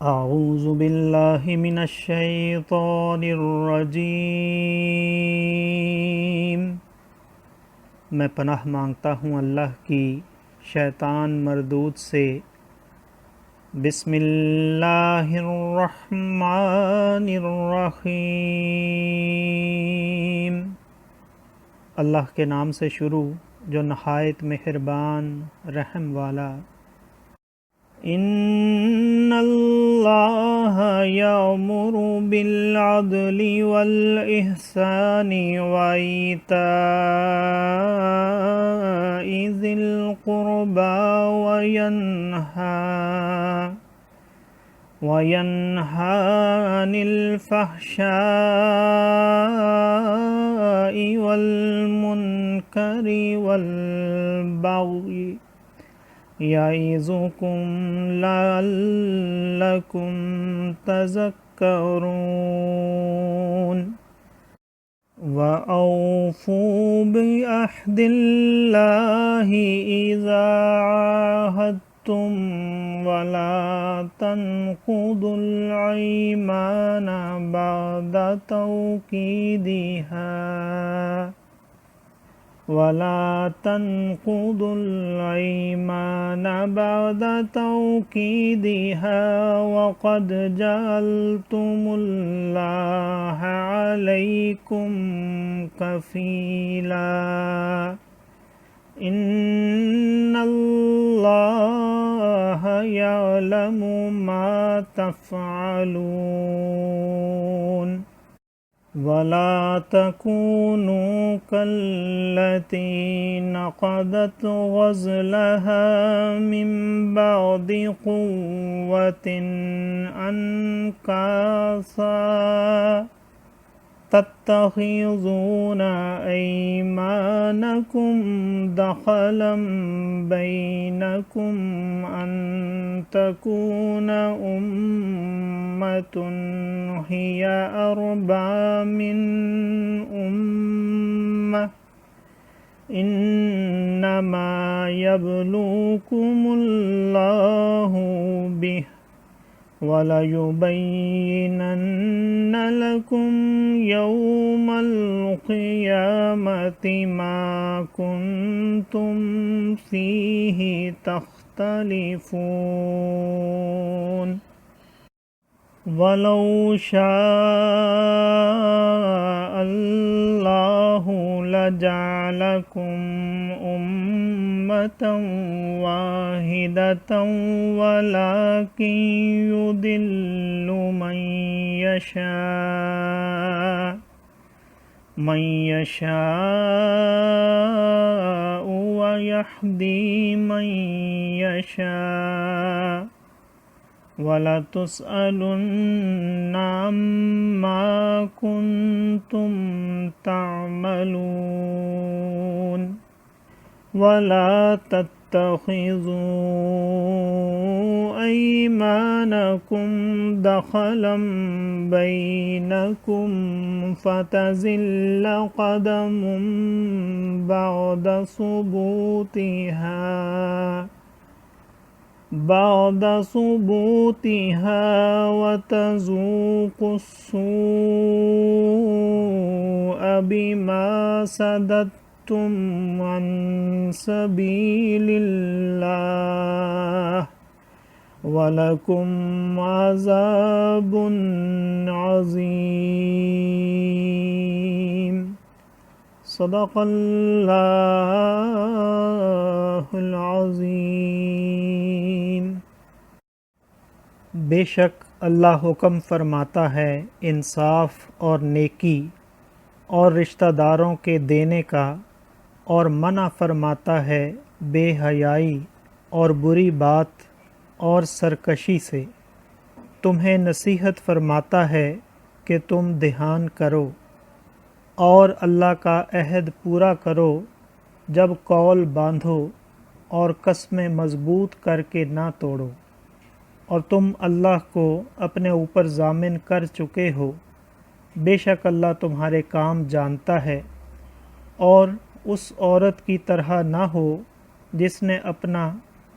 اعوذ باللہ من الشیطان الرجیم۔ میں پناہ مانگتا ہوں اللہ کی شیطان مردود سے۔ بسم اللہ الرحمن الرحیم۔ اللہ کے نام سے شروع جو نہایت مہربان رحم والا۔ ان اللہ یأمر بالعدل والإحسان وإیتاء ذی القربى وینہی عن الفحشاء والمنکر والبغی یعظکم لعلکم تذکرون۔ وَأَوْفُوا بِعَهْدِ اللَّهِ إِذَا عَاهَدتُّمْ وَلَا تَنقُضُوا الْأَيْمَانَ بعد توكيدها وقد جعلتم الله عليكم كفيلا إن الله يعلم ما تفعلون۔ ولا تكونوا كالتي نقضت غزلها من بعد قوة أنكاثا تتخذون أيمانكم دخلا بينكم أن تكون أمة هي أربى من أمة إنما يبلوكم الله به وَلَيُبَيِّنَنَّ لَكُمْ يَوْمَ الْقِيَامَةِ مَا كُنْتُمْ فِيهِ تَخْتَلِفُونَ۔ وَلَوْ شَاءَ اللَّهُ لَجَعَلَكُمْ أُمَّةً واحدة ولكن يضل من يشاء ويهدي من يشاء وَلَتُسْأَلُنَّ عَمَّا كُنتُمْ تَعْمَلُونَ۔ وَلَا تَتَّخِذُوا أَيْمَانَكُمْ دَخَلًا بَيْنَكُمْ فَتَزِلَّ قَدَمٌ بَعْدَ ثبوتها وتذوقوا السوء بما صددتم عن سبيل الله ولكم عذاب عظيم۔ صدق اللہ العظیم۔ بے شک اللہ حکم فرماتا ہے انصاف اور نیکی اور رشتہ داروں کے دینے کا، اور منع فرماتا ہے بے حیائی اور بری بات اور سرکشی سے۔ تمہیں نصیحت فرماتا ہے کہ تم دھیان کرو اور اللہ کا عہد پورا کرو جب قول باندھو اور قسمیں مضبوط کر کے نہ توڑو، اور تم اللہ کو اپنے اوپر ضامن کر چکے ہو۔ بے شک اللہ تمہارے کام جانتا ہے۔ اور اس عورت کی طرح نہ ہو جس نے اپنا